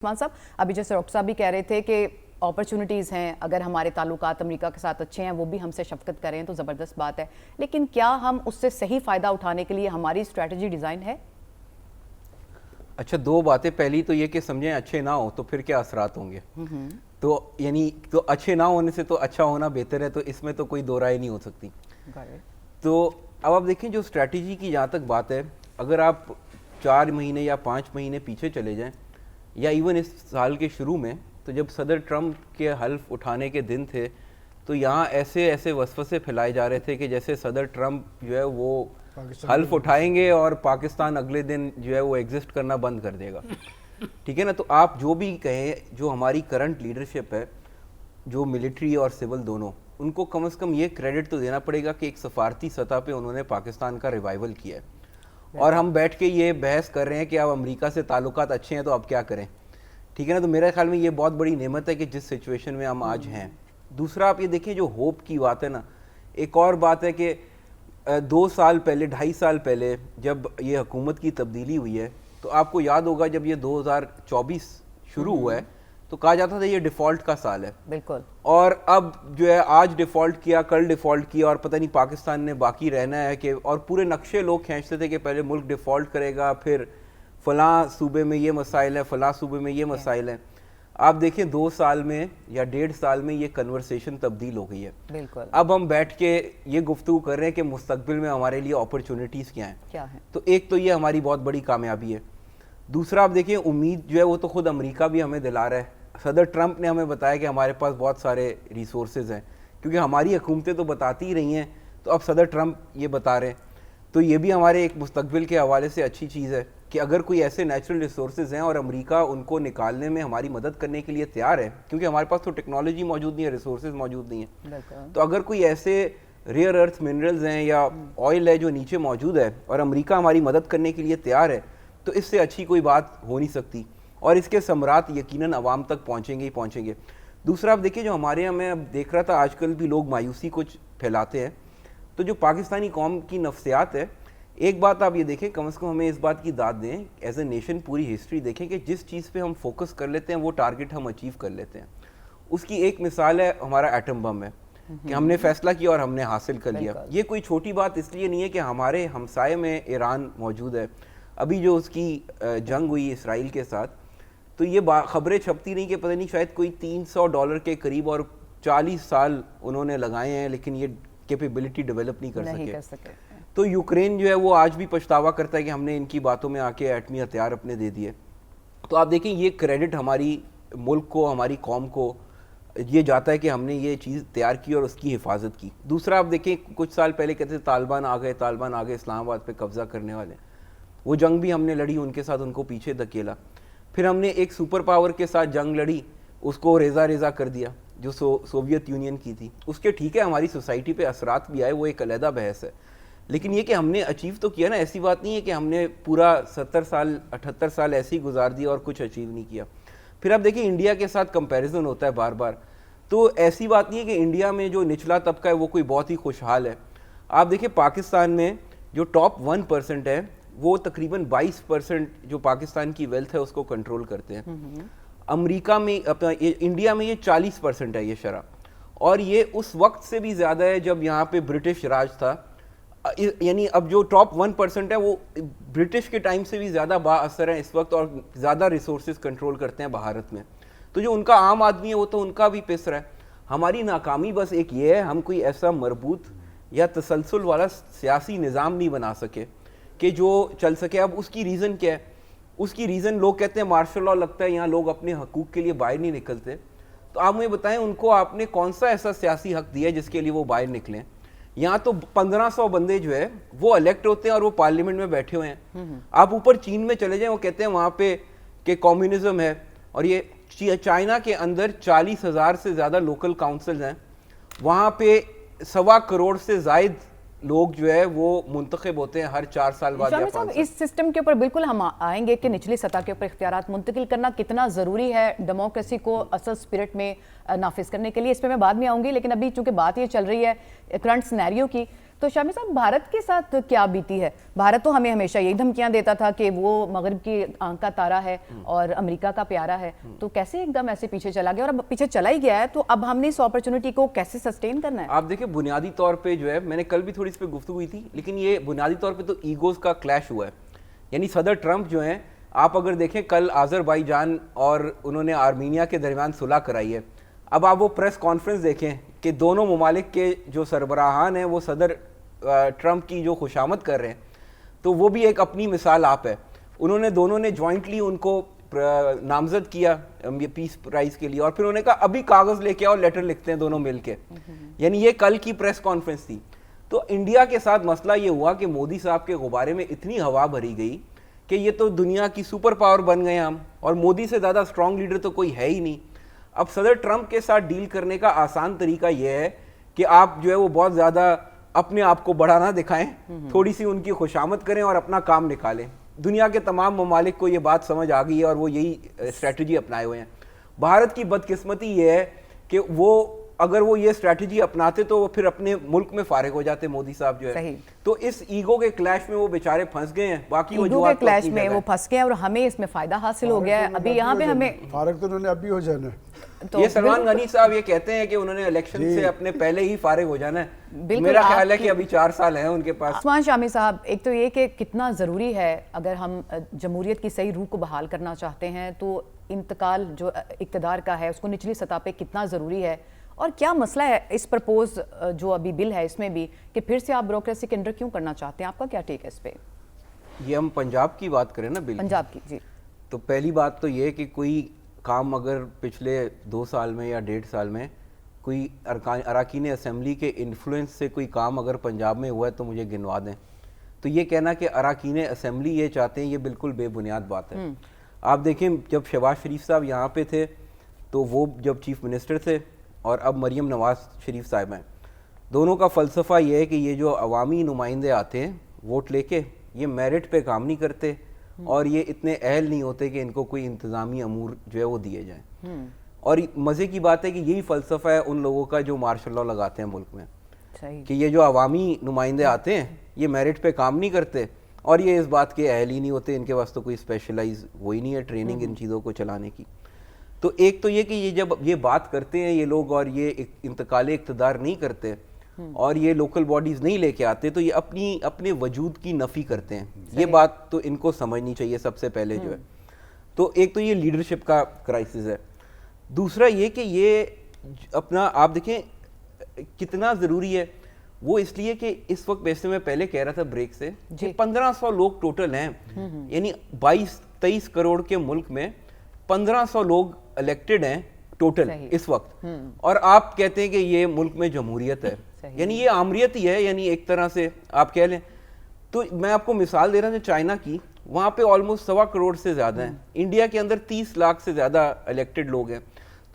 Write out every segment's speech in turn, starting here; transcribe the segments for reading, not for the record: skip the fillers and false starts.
عثمان صاحب ابھی جیسے ڈاکٹر صاحب بھی کہہ رہے تھے کہ اپرچونٹیز ہیں، اگر ہمارے تعلقات امریکہ کے ساتھ اچھے ہیں وہ بھی ہم سے شفقت کریں تو زبردست بات ہے، لیکن کیا ہم اس سے صحیح فائدہ اٹھانے کے لیے ہماری اسٹریٹجی ڈیزائن ہے؟ اچھا، دو باتیں. پہلی تو یہ کہ سمجھیں اچھے نہ ہو تو پھر کیا اثرات ہوں گے. تو یعنی تو اچھے نہ ہونے سے تو اچھا ہونا بہتر ہے، تو اس میں تو کوئی دو رائے نہیں ہو سکتی. تو اب آپ دیکھیں جو اسٹریٹجی کی جہاں تک بات ہے، اگر آپ 4 مہینے یا 5 مہینے پیچھے چلے جائیں یا ایون اس سال کے شروع میں، تو جب صدر ٹرمپ کے حلف اٹھانے کے دن تھے تو یہاں ایسے وسوسے پھیلائے جا رہے تھے کہ جیسے صدر ٹرمپ جو ہے وہ حلف اٹھائیں گے اور پاکستان اگلے دن جو ہے وہ ایگزسٹ کرنا بند کر دے گا. ٹھیک ہے نا. تو آپ جو بھی کہیں، جو ہماری کرنٹ لیڈرشپ ہے، جو ملٹری اور سول دونوں، ان کو کم از کم یہ کریڈٹ تو دینا پڑے گا کہ ایک سفارتی سطح پہ انہوں نے پاکستان کا ریوائول کیا ہے. اور ہم بیٹھ کے یہ بحث کر رہے ہیں کہ اب امریکہ سے تعلقات اچھے ہیں تو اب کیا کریں. ٹھیک ہے نا. تو میرے خیال میں یہ بہت بڑی نعمت ہے کہ جس سچویشن میں ہم آج ہیں. دوسرا آپ یہ دیکھیں جو ہوپ کی بات ہے نا، ایک اور بات ہے کہ 2 سال پہلے 2.5 سال پہلے جب یہ حکومت کی تبدیلی ہوئی ہے تو آپ کو یاد ہوگا جب یہ 2024 شروع ہوا ہے تو کہا جاتا تھا یہ ڈیفالٹ کا سال ہے. بالکل. اور اب جو ہے آج ڈیفالٹ کیا، کل ڈیفالٹ کیا، اور پتہ نہیں پاکستان نے باقی رہنا ہے کہ، اور پورے نقشے لوگ کھینچتے تھے کہ پہلے ملک ڈیفالٹ کرے گا، پھر فلاں صوبے میں یہ مسائل ہے، فلاں صوبے میں یہ مسائل ہیں. آپ دیکھیں 2 سال میں یا 1.5 سال میں یہ کنورسیشن تبدیل ہو گئی ہے. بالکل. اب ہم بیٹھ کے یہ گفتگو کر رہے ہیں کہ مستقبل میں ہمارے لیے اپرچونٹیز کیا ہیں. تو ایک تو یہ ہماری بہت بڑی کامیابی ہے. دوسرا آپ دیکھیں امید جو ہے وہ تو خود امریکہ بھی ہمیں دلا رہا ہے. صدر ٹرمپ نے ہمیں بتایا کہ ہمارے پاس بہت سارے ریسورسز ہیں، کیونکہ ہماری حکومتیں تو بتاتی ہی رہی ہیں، تو اب صدر ٹرمپ یہ بتا رہے ہیں. تو یہ بھی ہمارے ایک مستقبل کے حوالے سے اچھی چیز ہے کہ اگر کوئی ایسے نیچرل ریسورسز ہیں اور امریکہ ان کو نکالنے میں ہماری مدد کرنے کے لیے تیار ہے، کیونکہ ہمارے پاس تو ٹیکنالوجی موجود نہیں ہے، ریسورسز موجود نہیں ہیں. تو اگر کوئی ایسے ریئر ارتھ منرلز ہیں یا آئل ہے جو نیچے موجود ہے اور امریکہ ہماری مدد کرنے کے لیے تیار ہے، تو اس سے اچھی کوئی بات ہو نہیں سکتی. اور اس کے ثمرات یقیناً عوام تک پہنچیں گے ہی پہنچیں گے. دوسرا آپ دیکھیں جو ہمارے یہاں، میں اب دیکھ رہا تھا آج کل بھی لوگ مایوسی کچھ پھیلاتے ہیں، تو جو پاکستانی قوم کی نفسیات ہے، ایک بات آپ یہ دیکھیں، کم از کم ہمیں اس بات کی داد دیں ایز اے نیشن، پوری ہسٹری دیکھیں کہ جس چیز پہ ہم فوکس کر لیتے ہیں وہ ٹارگٹ ہم اچیو کر لیتے ہیں. اس کی ایک مثال ہے ہمارا ایٹم بم ہے کہ ہم نے فیصلہ کیا اور ہم نے حاصل کر لیا. یہ کوئی چھوٹی بات اس لیے نہیں ہے کہ ہمارے ہمسائے میں ایران موجود ہے. ابھی جو اس کی جنگ ہوئی اسرائیل کے ساتھ، تو یہ خبریں چھپتی نہیں کہ پتہ نہیں شاید کوئی $300 کے قریب اور 40 سال انہوں نے لگائے ہیں، لیکن یہ کیپیبلٹی ڈیولپ نہیں کر سکے. تو یوکرین جو ہے وہ آج بھی پچھتاوا کرتا ہے کہ ہم نے ان کی باتوں میں آ کے ایٹمی ہتھیار اپنے دے دیے. تو آپ دیکھیں یہ کریڈٹ ہماری ملک کو، ہماری قوم کو یہ جاتا ہے کہ ہم نے یہ چیز تیار کی اور اس کی حفاظت کی. دوسرا آپ دیکھیں کچھ سال پہلے کہتے تھے طالبان آ گئے اسلام آباد پہ قبضہ کرنے والے. وہ جنگ بھی ہم نے لڑی ان کے ساتھ، ان کو پیچھے دھکیلا. پھر ہم نے ایک سپر پاور کے ساتھ جنگ لڑی، اس کو ریزہ کر دیا جو سوویت یونین کی تھی. اس کے ٹھیک ہے ہماری سوسائٹی پہ اثرات بھی آئے، وہ ایک علیحدہ بحث ہے، لیکن یہ کہ ہم نے اچیو تو کیا نا. ایسی بات نہیں ہے کہ ہم نے پورا 70 سال 78 سال ایسے ہی گزار دیا اور کچھ اچیو نہیں کیا. پھر آپ دیکھیں انڈیا کے ساتھ کمپیریزن ہوتا ہے بار بار، تو ایسی بات نہیں ہے کہ انڈیا میں جو نچلا طبقہ ہے وہ کوئی بہت ہی خوشحال ہے. آپ دیکھیں پاکستان میں جو ٹاپ 1% ہے وہ تقریباً 22% جو پاکستان کی ویلتھ ہے اس کو کنٹرول کرتے ہیں. امریکہ میں انڈیا میں یہ 40% ہے یہ شرح، اور یہ اس وقت سے بھی زیادہ ہے جب یہاں پہ برٹش راج تھا. یعنی اب جو ٹاپ 1% ہے وہ برٹش کے ٹائم سے بھی زیادہ با اثر ہے اس وقت، اور زیادہ ریسورسز کنٹرول کرتے ہیں بھارت میں. تو جو ان کا عام آدمی ہے وہ تو ان کا بھی پس رہا ہے. ہماری ناکامی بس ایک یہ ہے، ہم کوئی ایسا مربوط یا تسلسل والا سیاسی نظام نہیں بنا سکے کہ جو چل سکے. اب اس کی ریزن کیا ہے؟ اس کی ریزن لوگ کہتے ہیں مارشل لاء لگتا ہے یہاں لوگ اپنے حقوق کے لیے باہر نہیں نکلتے. تو آپ مجھے بتائیں ان کو آپ نے کون سا ایسا سیاسی حق دیا ہے جس کے لیے وہ باہر نکلیں؟ یہاں تو 1500 بندے جو ہے وہ الیکٹ ہوتے ہیں اور وہ پارلیمنٹ میں بیٹھے ہوئے ہیں. آپ اوپر چین میں چلے جائیں، وہ کہتے ہیں وہاں پہ کہ کمیونزم ہے، اور یہ چائنا کے اندر 40,000 سے زیادہ لوکل کاؤنسلز ہیں. وہاں پہ 1.25 کروڑ سے زائد لوگ جو ہے وہ منتخب ہوتے ہیں ہر 4 سال بعد. شامی صاحب اس سسٹم کے اوپر بالکل ہم آئیں گے کہ نچلی سطح کے اوپر اختیارات منتقل کرنا کتنا ضروری ہے ڈیموکریسی کو اصل اسپرٹ میں نافذ کرنے کے لیے، اس پہ میں بعد میں آؤں گی. لیکن ابھی چونکہ بات یہ چل رہی ہے کرنٹ سینیریو کی، تو شامی صاحب بھارت کے ساتھ کیا بیتی ہے؟ بھارت تو ہمیں ہمیشہ یہی دھمکیاں دیتا تھا کہ وہ مغرب کی آنکھ کا تارا ہے اور امریکہ کا پیارا ہے، تو کیسے ایک دم ایسے پیچھے چلا گیا اور اب پیچھے چلا ہی گیا ہے، تو اب ہم نے اس اپرچونٹی کو کیسے سسٹین کرنا ہے؟ آپ دیکھیں بنیادی طور پہ جو ہے، میں نے کل بھی تھوڑی اس پہ گفتگو ہوئی تھی، لیکن یہ بنیادی طور پہ تو ایگوز کا کلیش ہوا ہے. یعنی صدر ٹرمپ جو ہیں، آپ اگر دیکھیں کل آذربائیجان اور انہوں نے آرمینیا کے درمیان صلح کرائی ہے. اب آپ وہ پریس کانفرنس دیکھیں کہ دونوں ممالک کے جو سربراہان ہیں وہ صدر ٹرمپ کی جو خوشامد کر رہے ہیں، تو وہ بھی ایک اپنی مثال آپ ہے. انہوں نے دونوں نے جوائنٹلی ان کو نامزد کیا پیس پرائز کے لیے، اور پھر انہوں نے کہا ابھی کاغذ لے کے آؤ، لیٹر لکھتے ہیں دونوں مل کے. یعنی یہ کل کی پریس کانفرنس تھی. تو انڈیا کے ساتھ مسئلہ یہ ہوا کہ مودی صاحب کے غبارے میں اتنی ہوا بھری گئی کہ یہ تو دنیا کی سپر پاور بن گئے ہم، اور مودی سے زیادہ اسٹرانگ لیڈر تو کوئی ہے ہی نہیں. اب صدر ٹرمپ کے ساتھ ڈیل کرنے کا آسان طریقہ یہ ہے کہ آپ جو ہے وہ بہت زیادہ اپنے آپ کو بڑا نہ دکھائیں، تھوڑی سی ان کی خوشامد کریں اور اپنا کام نکالیں. دنیا کے تمام ممالک کو یہ بات سمجھ آ گئی ہے اور وہ یہی اسٹریٹجی اپنائے ہوئے ہیں. بھارت کی بدقسمتی یہ ہے کہ وہ اگر وہ یہ اسٹریٹجی اپناتے تو وہ پھر اپنے ملک میں فارغ ہو جاتے مودی صاحب جو ہے. تو اس ایگو کے کلیش میں وہ بیچارے پھنس گئے ہیں. باقی ایگو کے کلیش میں وہ پھنس گئے اور ہمیں اس میں فائدہ حاصل ہو گیا ہے. ابھی یہاں پہ ہمیں فارغ تو انہوں نے ابھی ہو جانا ہے. یہ سلمان غنی صاحب یہ کہتے ہیں کہ انہوں نے الیکشن سے اپنے پہلے ہی فارغ ہو جانا ہے. میرا خیال ہے کہ ابھی 4 سال ہیں ان کے پاس. عثمان شامی صاحب، ایک تو یہ کہ کتنا ضروری ہے اگر ہم جمہوریت کی صحیح روح کو بحال کرنا چاہتے ہیں تو انتقال جو اقتدار کا ہے اس کو نچلی سطح پہ کتنا ضروری ہے، اور کیا مسئلہ ہے اس پرپوز جو ابھی بل ہے اس میں بھی کہ پھر سے آپ بیوروکریسی کے انڈر کیوں کرنا چاہتے ہیں؟ آپ کا کیا ٹیک ہے اس پہ؟ یہ ہم پنجاب کی بات کریں نا، بل پنجاب کی. جی. تو پہلی بات تو یہ کہ کوئی کام اگر پچھلے 2 سال میں یا 1.5 سال میں کوئی اراکین اسمبلی کے انفلوئنس سے کوئی کام اگر پنجاب میں ہوا ہے تو مجھے گنوا دیں. تو یہ کہنا کہ اراکین اسمبلی یہ چاہتے ہیں، یہ بالکل بے بنیاد بات ہے. آپ دیکھیں جب شہباز شریف صاحب یہاں پہ تھے تو وہ جب چیف منسٹر تھے، اور اب مریم نواز شریف صاحب ہیں، دونوں کا فلسفہ یہ ہے کہ یہ جو عوامی نمائندے آتے ہیں ووٹ لے کے، یہ میرٹ پہ کام نہیں کرتے اور یہ اتنے اہل نہیں ہوتے کہ ان کو کوئی انتظامی امور جو ہے وہ دیے جائیں. اور مزے کی بات ہے کہ یہی فلسفہ ہے ان لوگوں کا جو مارشل لاء لگاتے ہیں ملک میں، کہ یہ جو عوامی نمائندے آتے ہیں یہ میرٹ پہ کام نہیں کرتے اور یہ اس بات کے اہل ہی نہیں ہوتے، ان کے پاس تو کوئی اسپیشلائز وہی نہیں ہے ٹریننگ ان چیزوں کو چلانے کی. تو ایک تو یہ کہ یہ جب یہ بات کرتے ہیں یہ لوگ اور یہ انتقال اقتدار نہیں کرتے اور یہ لوکل باڈیز نہیں لے کے آتے تو یہ اپنے وجود کی نفی کرتے ہیں. یہ بات تو ان کو سمجھنی چاہیے سب سے پہلے جو ہے. تو ایک تو یہ لیڈرشپ کا کرائسس ہے. دوسرا یہ کہ یہ اپنا آپ دیکھیں کتنا ضروری ہے وہ اس لیے کہ اس وقت ویسے میں پہلے کہہ رہا تھا بریک سے کہ 1500 لوگ ٹوٹل ہیں، یعنی 22-23 کروڑ کے ملک میں 1500 لوگ الیکٹڈ ہیں ٹوٹل اس وقت، اور آپ کہتے ہیں کہ یہ ملک میں جمہوریت ہے. یعنی یہ آمریت ہی ہے، یعنی ایک طرح سے آپ کہہ لیں. تو میں آپ کو مثال دے رہا ہوں چائنا کی، وہاں پہ آلموسٹ 1.25 کروڑ سے زیادہ ہیں. انڈیا کے اندر 30 لاکھ سے زیادہ الیکٹڈ لوگ ہیں.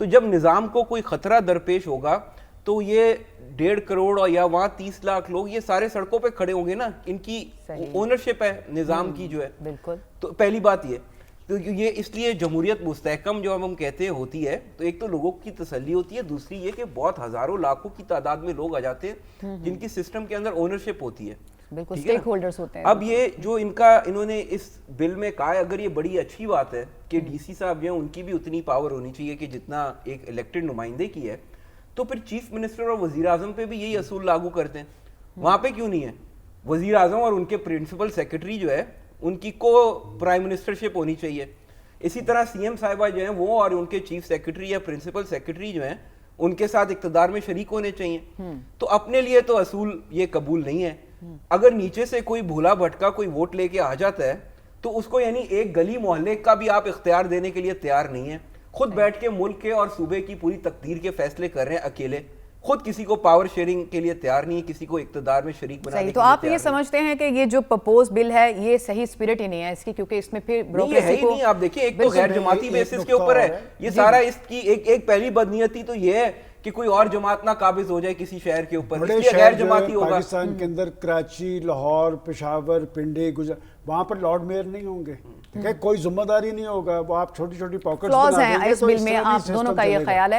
تو جب نظام کو کوئی خطرہ درپیش ہوگا تو یہ 1.5 کروڑ یا وہاں 30 لاکھ لوگ یہ سارے سڑکوں پہ کھڑے ہوں گے نا. ان کی اونرشپ ہے نظام کی جو ہے. بالکل. تو پہلی بات یہ تو یہ اس لیے جمہوریت مستحکم جو ہم کہتے ہیں ہوتی ہے تو ایک تو لوگوں کی تسلی ہوتی ہے، دوسری یہ کہ بہت ہزاروں لاکھوں کی تعداد میں لوگ آ جاتے ہیں جن کی سسٹم کے اندر اونرشپ ہوتی ہے. بالکل اسٹیک ہولڈرز ہوتے ہیں. اب یہ جو انہوں نے اس بل میں کہا ہے، اگر یہ بڑی اچھی بات ہے کہ ڈی سی صاحب جو ہیں ان کی بھی اتنی پاور ہونی چاہیے کہ جتنا ایک الیکٹڈ نمائندے کی ہے، تو پھر چیف منسٹر اور وزیر اعظم پہ بھی یہی اصول لاگو کرتے ہیں. وہاں پہ کیوں نہیں ہے؟ وزیر اعظم اور ان کے پرنسپل سیکرٹری جو ہے ان کی کو پرائم منسٹرشپ ہونی چاہیے. اسی طرح سی ایم صاحبہ جو ہیں وہ اور ان کے چیف سیکرٹری یا پرنسپل سیکرٹری جو ہیں ان کے ساتھ اقتدار میں شریک ہونے چاہیے. تو اپنے لیے تو اصول یہ قبول نہیں ہے. اگر نیچے سے کوئی بھولا بھٹکا کوئی ووٹ لے کے آ جاتا ہے تو اس کو یعنی ایک گلی محلے کا بھی آپ اختیار دینے کے لیے تیار نہیں ہے. خود بیٹھ کے ملک کے اور صوبے کی پوری تقدیر کے فیصلے کر رہے ہیں اکیلے. خود کسی کو پاور شیئرنگ کے لیے تیار نہیں ہے، کسی کو اقتدار میں شریک بنانے کے لیے. تو آپ یہ سمجھتے ہیں کہ یہ جو پرپوز بل ہے یہ صحیح اسپرٹ ہی نہیں ہے اس کی، کیونکہ اس میں پھر بیوروکریسی کو نہیں. آپ دیکھیں ایک تو غیر جماعتی بیسس کے اوپر ہے یہ سارا. اس کی ایک پہلی بدنیتی تو یہ ہے کہ کوئی اور جماعت نہ قابض ہو جائے کسی شہر کے اوپر، اس لیے غیر جماعتی ہوگا. پاکستان کے اندر کراچی، لاہور، پشاور، پنڈی، وہاں پر لارڈ میئر نہیں ہوں گے، کوئی ذمہ داری نہیں ہوگا. وہ آپ چھوٹی چھوٹی پاکٹس فلاز ہیں اس بل میں. آپ دونوں کا یہ خیال ہے؟